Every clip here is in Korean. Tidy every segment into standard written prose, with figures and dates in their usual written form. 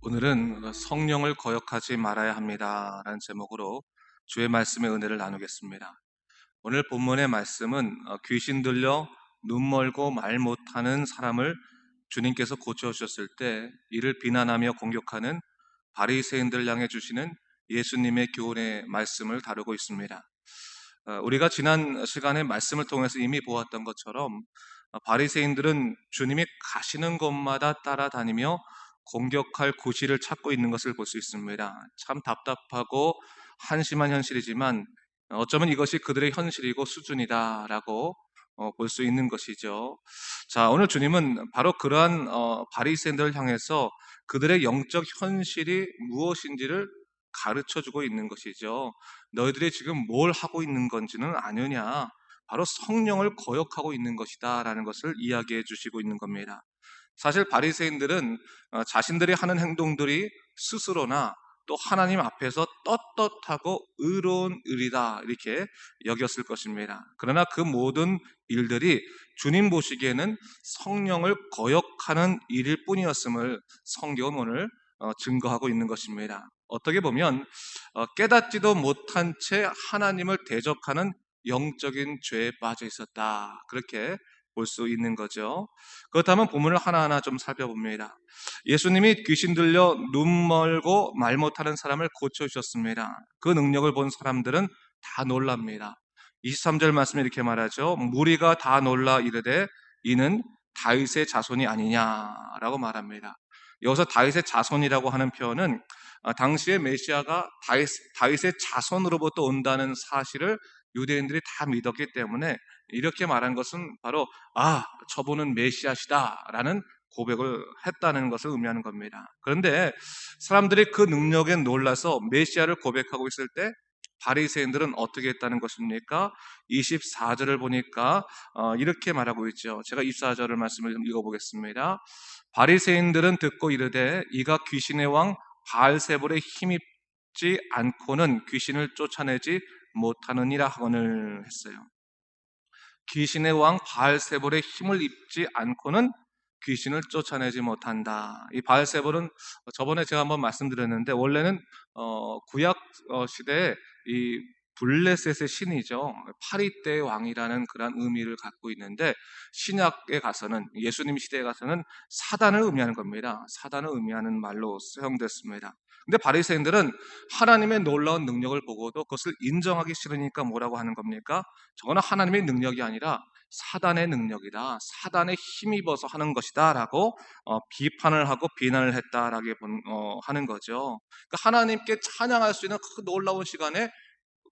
오늘은 성령을 거역하지 말아야 합니다 라는 제목으로 주의 말씀의 은혜를 나누겠습니다. 오늘 본문의 말씀은 귀신 들려 눈 멀고 말 못하는 사람을 주님께서 고쳐주셨을 때 이를 비난하며 공격하는 바리새인들 향해 주시는 예수님의 교훈의 말씀을 다루고 있습니다. 우리가 지난 시간에 말씀을 통해서 이미 보았던 것처럼 바리새인들은 주님이 가시는 곳마다 따라다니며 공격할 구실을 찾고 있는 것을 볼 수 있습니다. 참 답답하고 한심한 현실이지만 어쩌면 이것이 그들의 현실이고 수준이다라고 볼 수 있는 것이죠. 자, 오늘 주님은 바로 그러한 바리새인들을 향해서 그들의 영적 현실이 무엇인지를 가르쳐 주고 있는 것이죠. 너희들이 지금 뭘 하고 있는 건지는 아느냐? 바로 성령을 거역하고 있는 것이다 라는 것을 이야기해 주시고 있는 겁니다. 사실 바리새인들은 자신들이 하는 행동들이 스스로나 또 하나님 앞에서 떳떳하고 의로운 일이다 이렇게 여겼을 것입니다. 그러나 그 모든 일들이 주님 보시기에는 성령을 거역하는 일일 뿐이었음을 성경은 오늘 증거하고 있는 것입니다. 어떻게 보면 깨닫지도 못한 채 하나님을 대적하는 영적인 죄에 빠져 있었다 그렇게 볼 수 있는 거죠. 그렇다면 본문을 하나하나 좀 살펴봅니다. 예수님이 귀신 들려 눈 멀고 말 못하는 사람을 고쳐주셨습니다. 그 능력을 본 사람들은 다 놀랍니다. 23절 말씀에 이렇게 말하죠. 무리가 다 놀라 이르되 이는 다윗의 자손이 아니냐라고 말합니다. 여기서 다윗의 자손이라고 하는 표현은 당시에 메시아가 다윗의 자손으로부터 온다는 사실을 유대인들이 다 믿었기 때문에 이렇게 말한 것은 바로 저분은 메시아시다라는 고백을 했다는 것을 의미하는 겁니다. 그런데 사람들이 그 능력에 놀라서 메시아를 고백하고 있을 때 바리새인들은 어떻게 했다는 것입니까? 24절을 보니까 이렇게 말하고 있죠. 제가 24절을 말씀을 좀 읽어보겠습니다. 바리새인들은 듣고 이르되 이가 귀신의 왕 바알세불에 힘입지 않고는 귀신을 쫓아내지 못하느니라 하거늘 했어요. 귀신의 왕 바알세불의 힘을 입지 않고는 귀신을 쫓아내지 못한다. 이 바알세불은 저번에 제가 한번 말씀드렸는데 원래는 구약 시대에 이 블레셋의 신이죠. 파리떼의 왕이라는 그런 의미를 갖고 있는데 신약에 가서는 예수님 시대에 가서는 사단을 의미하는 겁니다. 사단을 의미하는 말로 사용됐습니다. 근데 바리새인들은 하나님의 놀라운 능력을 보고도 그것을 인정하기 싫으니까 뭐라고 하는 겁니까? 저거는 하나님의 능력이 아니라 사단의 능력이다. 사단에 힘입어서 하는 것이다. 라고 비판을 하고 비난을 했다라고 하는 거죠. 그러니까 하나님께 찬양할 수 있는 그 놀라운 시간에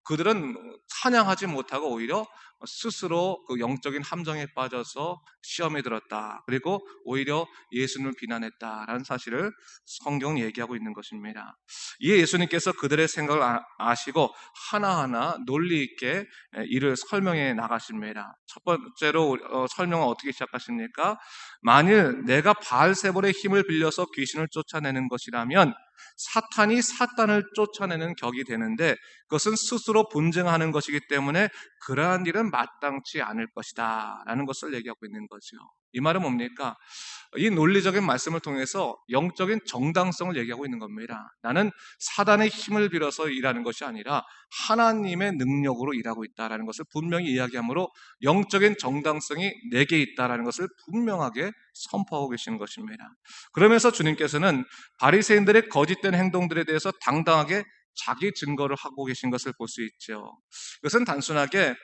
그들은 찬양하지 못하고 오히려 스스로 그 영적인 함정에 빠져서 시험에 들었다. 그리고 오히려 예수님을 비난했다라는 사실을 성경은 얘기하고 있는 것입니다. 이에 예수님께서 그들의 생각을 아시고 하나하나 논리 있게 이를 설명해 나가십니다. 첫 번째로 설명은 어떻게 시작하십니까? 만일 내가 바알세불의 힘을 빌려서 귀신을 쫓아내는 것이라면 사탄이 사탄을 쫓아내는 격이 되는데 그것은 스스로 분쟁하는 것이기 때문에 그러한 일은 마땅치 않을 것이다 라는 것을 얘기하고 있는 거죠. 이 말은 뭡니까? 이 논리적인 말씀을 통해서 영적인 정당성을 얘기하고 있는 겁니다. 나는 사단의 힘을 빌어서 일하는 것이 아니라 하나님의 능력으로 일하고 있다는 것을 분명히 이야기하므로 영적인 정당성이 내게 있다는 것을 분명하게 선포하고 계시는 것입니다. 그러면서 주님께서는 바리새인들의 거짓된 행동들에 대해서 당당하게 자기 증거를 하고 계신 것을 볼 수 있죠. 이것은 단순하게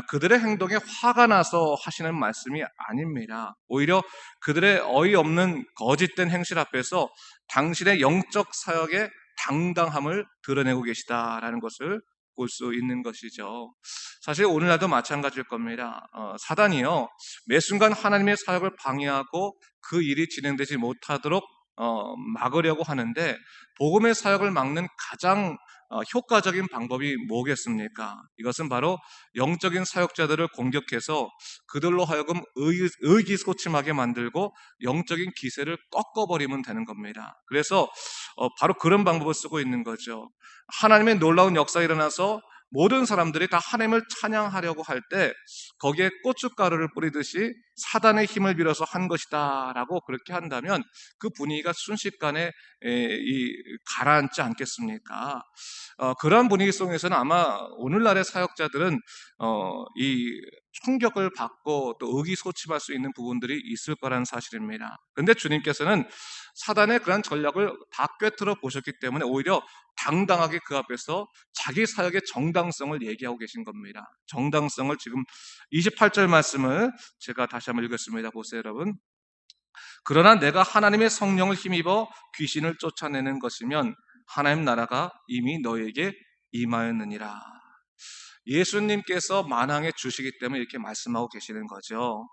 그들의 행동에 화가 나서 하시는 말씀이 아닙니다. 오히려 그들의 어이없는 거짓된 행실 앞에서 당신의 영적 사역의 당당함을 드러내고 계시다라는 것을 볼 수 있는 것이죠. 사실 오늘날도 마찬가지일 겁니다. 사단이요 매 순간 하나님의 사역을 방해하고 그 일이 진행되지 못하도록 막으려고 하는데 복음의 사역을 막는 가장 효과적인 방법이 뭐겠습니까? 이것은 바로 영적인 사역자들을 공격해서 그들로 하여금 의기소침하게 만들고 영적인 기세를 꺾어버리면 되는 겁니다. 그래서 바로 그런 방법을 쓰고 있는 거죠. 하나님의 놀라운 역사가 일어나서 모든 사람들이 다 하나님을 찬양하려고 할 때 거기에 고춧가루를 뿌리듯이 사단의 힘을 빌어서 한 것이다 라고 그렇게 한다면 그 분위기가 순식간에 가라앉지 않겠습니까? 그런 분위기 속에서는 아마 오늘날의 사역자들은 이 충격을 받고 또 의기소침할 수 있는 부분들이 있을 거라는 사실입니다. 그런데 주님께서는 사단의 그런 전략을 다 꿰뚫어 보셨기 때문에 오히려 당당하게 그 앞에서 자기 사역의 정당성을 얘기하고 계신 겁니다. 정당성을 지금 28절 말씀을 제가 다시 한번 읽겠습니다. 보세요, 여러분. 그러나 내가 하나님의 성령을 힘입어 귀신을 쫓아내는 것이면 하나님 나라가 이미 너에게 임하였느니라. 예수님께서 만왕의 주시기 때문에 이렇게 말씀하고 계시는 거죠.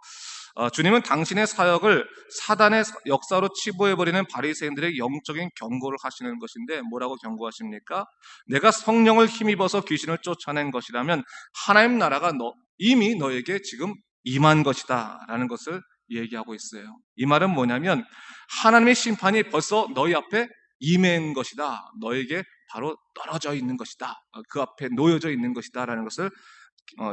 주님은 당신의 사역을 사단의 역사로 치부해버리는 바리새인들의 영적인 경고를 하시는 것인데 뭐라고 경고하십니까? 내가 성령을 힘입어서 귀신을 쫓아낸 것이라면 하나님 나라가 이미 너에게 지금 임한 것이다 라는 것을 얘기하고 있어요. 이 말은 뭐냐면 하나님의 심판이 벌써 너희 앞에 임한 것이다. 너에게 바로 떨어져 있는 것이다. 그 앞에 놓여져 있는 것이다 라는 것을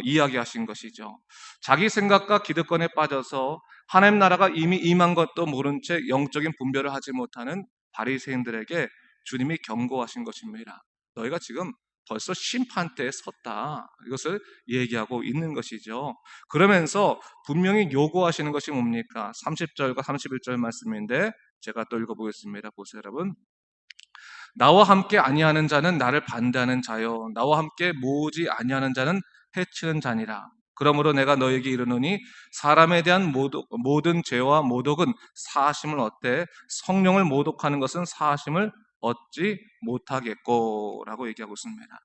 이야기하신 것이죠. 자기 생각과 기득권에 빠져서 하나님 나라가 이미 임한 것도 모른 채 영적인 분별을 하지 못하는 바리새인들에게 주님이 경고하신 것입니다. 너희가 지금 벌써 심판대에 섰다. 이것을 얘기하고 있는 것이죠. 그러면서 분명히 요구하시는 것이 뭡니까? 30절과 31절 말씀인데 제가 또 읽어보겠습니다. 보세요, 여러분. 나와 함께 아니하는 자는 나를 반대하는 자요 나와 함께 모으지 아니하는 자는 해치는 자니라. 그러므로 내가 너에게 이르노니 사람에 대한 모든 죄와 모독은 사하심을 얻되 성령을 모독하는 것은 사하심을 얻지 못하겠고 라고 얘기하고 있습니다.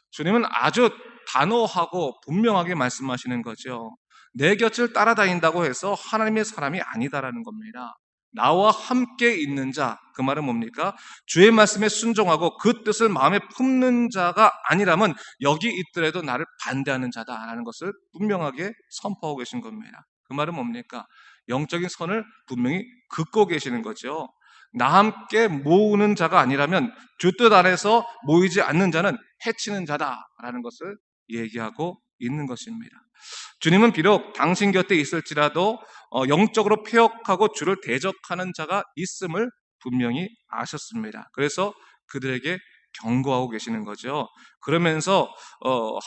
주님은 아주 단호하고 분명하게 말씀하시는 거죠. 내 곁을 따라다닌다고 해서 하나님의 사람이 아니다라는 겁니다. 나와 함께 있는 자, 그 말은 뭡니까? 주의 말씀에 순종하고 그 뜻을 마음에 품는 자가 아니라면 여기 있더라도 나를 반대하는 자다라는 것을 분명하게 선포하고 계신 겁니다. 그 말은 뭡니까? 영적인 선을 분명히 긋고 계시는 거죠. 나 함께 모으는 자가 아니라면 주 뜻 안에서 모이지 않는 자는 해치는 자다라는 것을 얘기하고 있는 것입니다. 주님은 비록 당신 곁에 있을지라도 영적으로 폐역하고 주를 대적하는 자가 있음을 분명히 아셨습니다. 그래서 그들에게 경고하고 계시는 거죠. 그러면서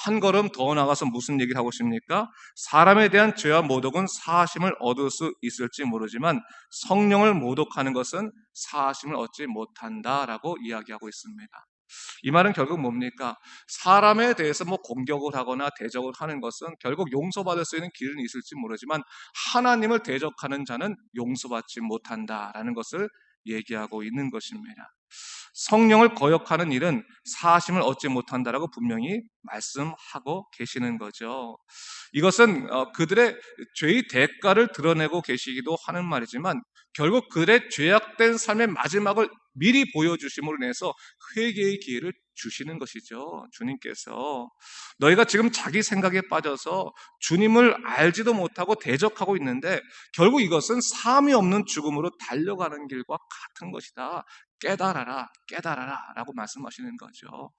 한 걸음 더 나가서 무슨 얘기를 하고 있습니까? 사람에 대한 죄와 모독은 사하심을 얻을 수 있을지 모르지만 성령을 모독하는 것은 사하심을 얻지 못한다라고 이야기하고 있습니다. 이 말은 결국 뭡니까? 사람에 대해서 공격을 하거나 대적을 하는 것은 결국 용서받을 수 있는 길은 있을지 모르지만 하나님을 대적하는 자는 용서받지 못한다라는 것을 얘기하고 있는 것입니다. 성령을 거역하는 일은 사하심을 얻지 못한다라고 분명히 말씀하고 계시는 거죠. 이것은 그들의 죄의 대가를 드러내고 계시기도 하는 말이지만 결국 그들의 죄악된 삶의 마지막을 미리 보여주심으로 인해서 회개의 기회를 주시는 것이죠. 주님께서 너희가 지금 자기 생각에 빠져서 주님을 알지도 못하고 대적하고 있는데 결국 이것은 사함이 없는 죽음으로 달려가는 길과 같은 것이다. 깨달아라, 깨달아라 라고 말씀하시는 거죠.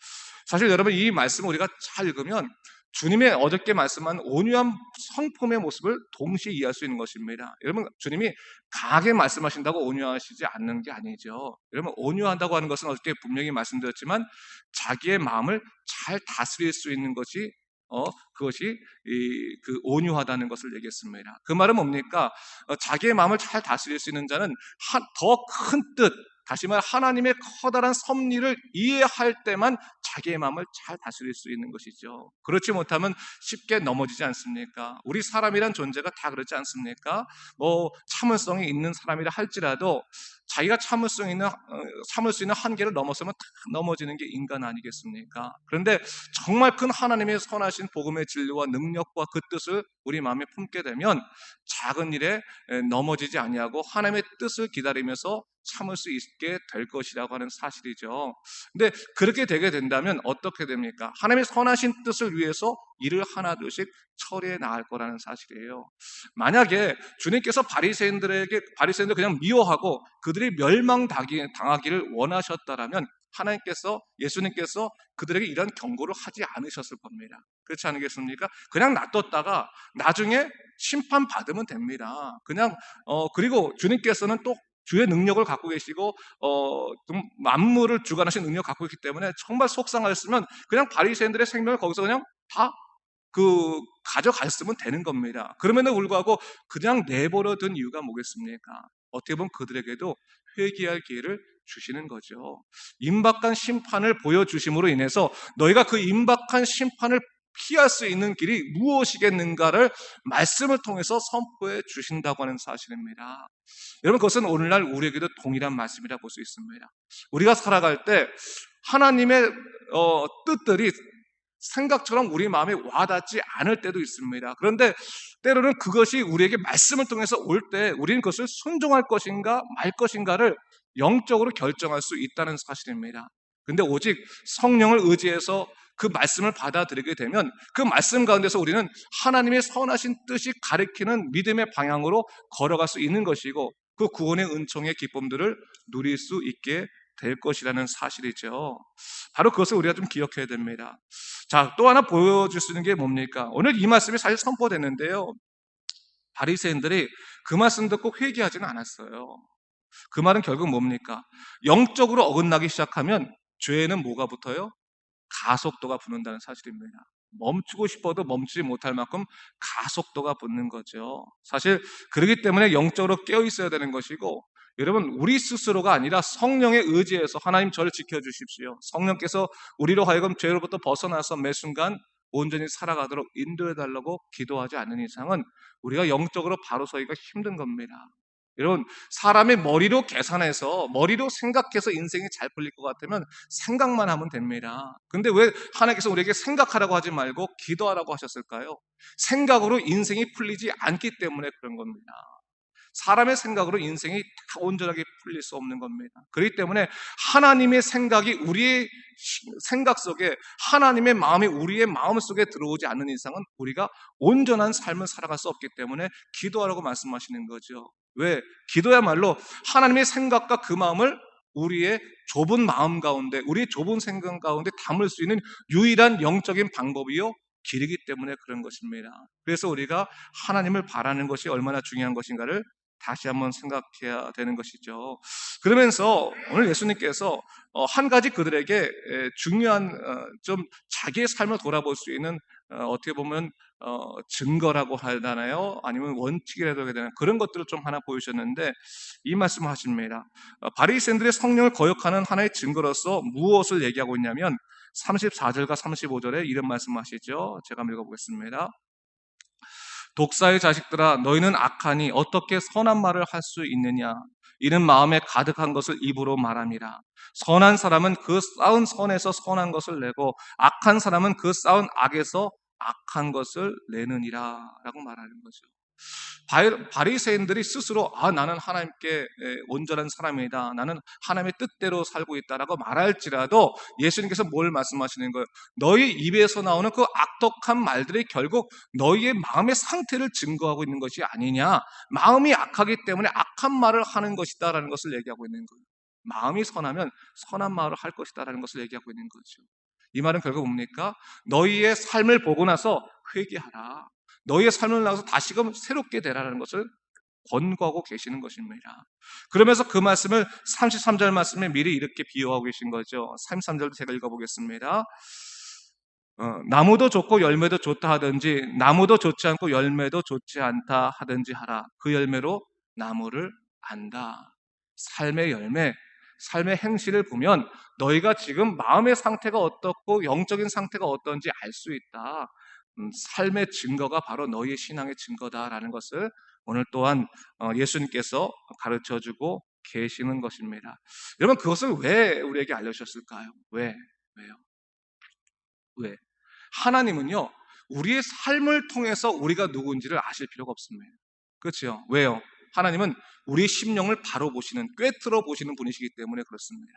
사실 여러분 이 말씀을 우리가 잘 읽으면 주님의 어저께 말씀한 온유한 성품의 모습을 동시에 이해할 수 있는 것입니다. 여러분 주님이 강하게 말씀하신다고 온유하시지 않는 게 아니죠. 여러분 온유한다고 하는 것은 어저께 분명히 말씀드렸지만 자기의 마음을 잘 다스릴 수 있는 것이 그것이 그 온유하다는 것을 얘기했습니다. 그 말은 뭡니까? 자기의 마음을 잘 다스릴 수 있는 자는 더 큰 뜻, 다시 말해 하나님의 커다란 섭리를 이해할 때만 자기의 마음을 잘 다스릴 수 있는 것이죠. 그렇지 못하면 쉽게 넘어지지 않습니까? 우리 사람이란 존재가 다 그렇지 않습니까? 참을성이 있는 사람이라 할지라도 자기가 참을 수 있는 한계를 넘어서면 다 넘어지는 게 인간 아니겠습니까? 그런데 정말 큰 하나님의 선하신 복음의 진리와 능력과 그 뜻을 우리 마음에 품게 되면 작은 일에 넘어지지 아니하고 하나님의 뜻을 기다리면서 참을 수 있게 될 것이라고 하는 사실이죠. 근데 그렇게 되게 된다면 어떻게 됩니까? 하나님의 선하신 뜻을 위해서 일을 하나둘씩 처리해 나갈 거라는 사실이에요. 만약에 주님께서 바리새인들 그냥 미워하고 그들이 멸망당하기를 원하셨다라면 하나님께서, 예수님께서 그들에게 이런 경고를 하지 않으셨을 겁니다. 그렇지 않겠습니까? 그냥 놔뒀다가 나중에 심판받으면 됩니다. 그리고 주님께서는 또 주의 능력을 갖고 계시고 좀 만물을 주관하신 능력을 갖고 있기 때문에 정말 속상하였으면 그냥 바리새인들의 생명을 거기서 그냥 다 가져갔으면 되는 겁니다. 그럼에도 불구하고 그냥 내버려 둔 이유가 뭐겠습니까? 어떻게 보면 그들에게도 회개할 기회를 주시는 거죠. 임박한 심판을 보여주심으로 인해서 너희가 그 임박한 심판을 피할 수 있는 길이 무엇이겠는가를 말씀을 통해서 선포해 주신다고 하는 사실입니다. 여러분, 그것은 오늘날 우리에게도 동일한 말씀이라 볼 수 있습니다. 우리가 살아갈 때 하나님의 뜻들이 생각처럼 우리 마음에 와닿지 않을 때도 있습니다. 그런데 때로는 그것이 우리에게 말씀을 통해서 올 때 우리는 그것을 순종할 것인가 말 것인가를 영적으로 결정할 수 있다는 사실입니다. 근데 오직 성령을 의지해서 그 말씀을 받아들이게 되면 그 말씀 가운데서 우리는 하나님의 선하신 뜻이 가리키는 믿음의 방향으로 걸어갈 수 있는 것이고 그 구원의 은총의 기쁨들을 누릴 수 있게 될 것이라는 사실이죠. 바로 그것을 우리가 좀 기억해야 됩니다. 자, 또 하나 보여줄 수 있는 게 뭡니까? 오늘 이 말씀이 사실 선포됐는데요. 바리새인들이 그 말씀 듣고 회개하지는 않았어요. 그 말은 결국 뭡니까? 영적으로 어긋나기 시작하면 죄에는 뭐가 붙어요? 가속도가 붙는다는 사실입니다. 멈추고 싶어도 멈추지 못할 만큼 가속도가 붙는 거죠. 사실 그렇기 때문에 영적으로 깨어 있어야 되는 것이고, 여러분, 우리 스스로가 아니라 성령에 의지해서 하나님 저를 지켜주십시오, 성령께서 우리로 하여금 죄로부터 벗어나서 매 순간 온전히 살아가도록 인도해 달라고 기도하지 않는 이상은 우리가 영적으로 바로 서기가 힘든 겁니다. 여러분, 사람의 머리로 계산해서 머리로 생각해서 인생이 잘 풀릴 것 같으면 생각만 하면 됩니다. 근데 왜 하나님께서 우리에게 생각하라고 하지 말고 기도하라고 하셨을까요? 생각으로 인생이 풀리지 않기 때문에 그런 겁니다. 사람의 생각으로 인생이 다 온전하게 풀릴 수 없는 겁니다. 그렇기 때문에 하나님의 생각이 우리의 생각 속에, 하나님의 마음이 우리의 마음 속에 들어오지 않는 이상은 우리가 온전한 삶을 살아갈 수 없기 때문에 기도하라고 말씀하시는 거죠. 왜? 기도야말로 하나님의 생각과 그 마음을 우리의 좁은 마음 가운데, 우리의 좁은 생각 가운데 담을 수 있는 유일한 영적인 방법이요, 길이기 때문에 그런 것입니다. 그래서 우리가 하나님을 바라는 것이 얼마나 중요한 것인가를 다시 한번 생각해야 되는 것이죠. 그러면서 오늘 예수님께서 한 가지 그들에게 중요한 좀 자기의 삶을 돌아볼 수 있는 어떻게 보면 증거라고 하나요? 아니면 원칙이라도 해야 되나, 그런 것들을 좀 하나 보여주셨는데 이 말씀을 하십니다. 바리새인들의 성령을 거역하는 하나의 증거로서 무엇을 얘기하고 있냐면 34절과 35절에 이런 말씀하시죠. 제가 읽어보겠습니다. 독사의 자식들아, 너희는 악하니 어떻게 선한 말을 할 수 있느냐? 이는 마음에 가득한 것을 입으로 말함이라. 선한 사람은 그 쌓은 선에서 선한 것을 내고 악한 사람은 그 쌓은 악에서 악한 것을 내느니라 라고 말하는 거죠. 바리새인들이 스스로 나는 하나님께 온전한 사람이다, 나는 하나님의 뜻대로 살고 있다라고 말할지라도 예수님께서 뭘 말씀하시는 거예요? 너희 입에서 나오는 그 악독한 말들이 결국 너희의 마음의 상태를 증거하고 있는 것이 아니냐, 마음이 악하기 때문에 악한 말을 하는 것이다 라는 것을 얘기하고 있는 거예요. 마음이 선하면 선한 말을 할 것이다 라는 것을 얘기하고 있는 거죠. 이 말은 결국 뭡니까? 너희의 삶을 보고 나서 회개하라, 너희의 삶을 나가서 다시금 새롭게 되라는 것을 권고하고 계시는 것입니다. 그러면서 그 말씀을 33절 말씀에 미리 이렇게 비유하고 계신 거죠. 33절도 제가 읽어보겠습니다. 나무도 좋고 열매도 좋다 하든지 나무도 좋지 않고 열매도 좋지 않다 하든지 하라. 그 열매로 나무를 안다. 삶의 열매, 삶의 행실을 보면 너희가 지금 마음의 상태가 어떻고 영적인 상태가 어떤지 알 수 있다. 삶의 증거가 바로 너희의 신앙의 증거다라는 것을 오늘 또한 예수님께서 가르쳐주고 계시는 것입니다. 여러분, 그것을 왜 우리에게 알려주셨을까요? 왜요? 왜? 하나님은요, 우리의 삶을 통해서 우리가 누구인지를 아실 필요가 없습니다. 그렇죠? 왜요? 하나님은 우리의 심령을 바로 보시는, 꿰뚫어 보시는 분이시기 때문에 그렇습니다.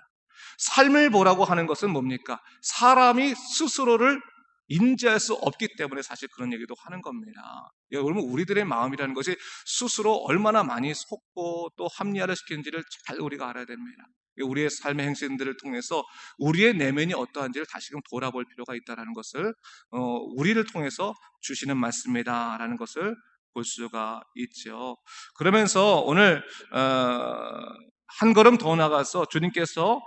삶을 보라고 하는 것은 뭡니까? 사람이 스스로를 인지할 수 없기 때문에 사실 그런 얘기도 하는 겁니다. 여러분, 우리들의 마음이라는 것이 스스로 얼마나 많이 속고 또 합리화를 시키는지를 잘 우리가 알아야 됩니다. 우리의 삶의 행실들을 통해서 우리의 내면이 어떠한지를 다시금 돌아볼 필요가 있다는 것을 우리를 통해서 주시는 말씀이다라는 것을 볼 수가 있죠. 그러면서 오늘 한 걸음 더 나가서 주님께서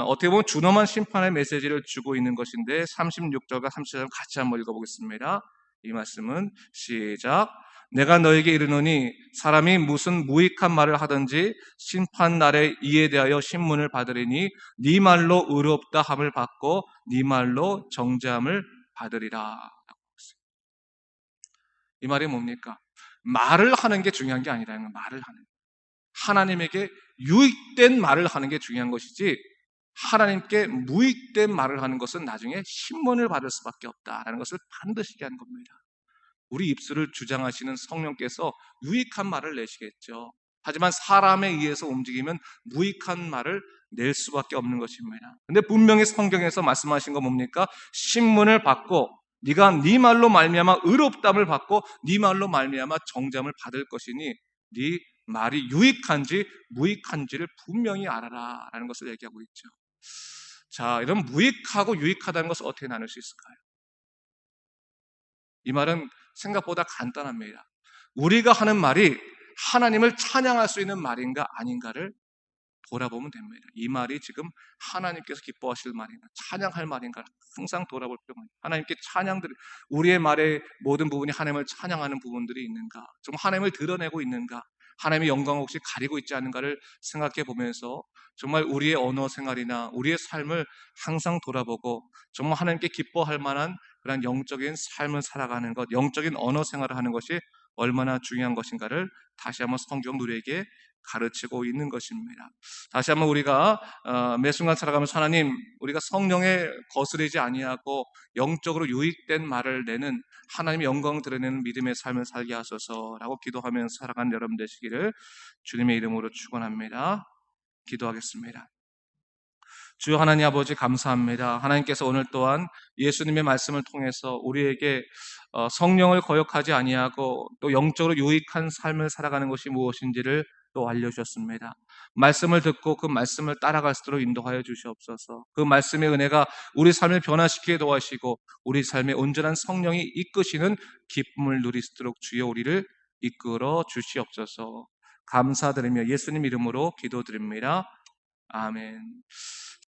어떻게 보면 준엄한 심판의 메시지를 주고 있는 것인데 36절과 37절 같이 한번 읽어보겠습니다. 이 말씀은 시작. 내가 너에게 이르노니 사람이 무슨 무익한 말을 하든지 심판 날에 이에 대하여 신문을 받으리니 네 말로 의롭다 함을 받고 네 말로 정죄함을 받으리라. 이 말이 뭡니까? 말을 하는 게 중요한 게 아니라는 거예요. 말을 하는 거. 하나님에게 유익된 말을 하는 게 중요한 것이지 하나님께 무익된 말을 하는 것은 나중에 신문을 받을 수밖에 없다라는 것을 반드시 하는 겁니다. 우리 입술을 주장하시는 성령께서 유익한 말을 내시겠죠. 하지만 사람에 의해서 움직이면 무익한 말을 낼 수밖에 없는 것입니다. 근데 분명히 성경에서 말씀하신 거 뭡니까? 신문을 받고 네가 네 말로 말미암아 의롭담을 받고 네 말로 말미암아 정잠을 받을 것이니 네 말이 유익한지 무익한지를 분명히 알아라 라는 것을 얘기하고 있죠. 자, 이런 무익하고 유익하다는 것을 어떻게 나눌 수 있을까요? 이 말은 생각보다 간단합니다. 우리가 하는 말이 하나님을 찬양할 수 있는 말인가 아닌가를 돌아보면 됩니다. 이 말이 지금 하나님께서 기뻐하실 말인가, 찬양할 말인가 항상 돌아볼 필요가 있습니다. 하나님께 찬양들, 우리의 말의 모든 부분이 하나님을 찬양하는 부분들이 있는가, 좀 하나님을 드러내고 있는가, 하나님의 영광을 혹시 가리고 있지 않은가를 생각해 보면서 정말 우리의 언어 생활이나 우리의 삶을 항상 돌아보고 정말 하나님께 기뻐할 만한 그런 영적인 삶을 살아가는 것, 영적인 언어 생활을 하는 것이 얼마나 중요한 것인가를 다시 한번 성경 우리에게 가르치고 있는 것입니다. 다시 한번 우리가 매 순간 살아가면서 하나님, 우리가 성령에 거스르지 아니하고 영적으로 유익된 말을 내는 하나님의 영광을 드러내는 믿음의 삶을 살게 하소서라고 기도하면서 살아가는 여러분 되시기를 주님의 이름으로 축원합니다. 기도하겠습니다. 주여 하나님 아버지 감사합니다. 하나님께서 오늘 또한 예수님의 말씀을 통해서 우리에게 성령을 거역하지 아니하고 또 영적으로 유익한 삶을 살아가는 것이 무엇인지를 또 알려주셨습니다. 말씀을 듣고 그 말씀을 따라갈 수 있도록 인도하여 주시옵소서. 그 말씀의 은혜가 우리 삶을 변화시키게 도와주시고 우리 삶에 온전한 성령이 이끄시는 기쁨을 누릴 수 있도록 주여 우리를 이끌어 주시옵소서. 감사드리며 예수님 이름으로 기도드립니다. 아멘.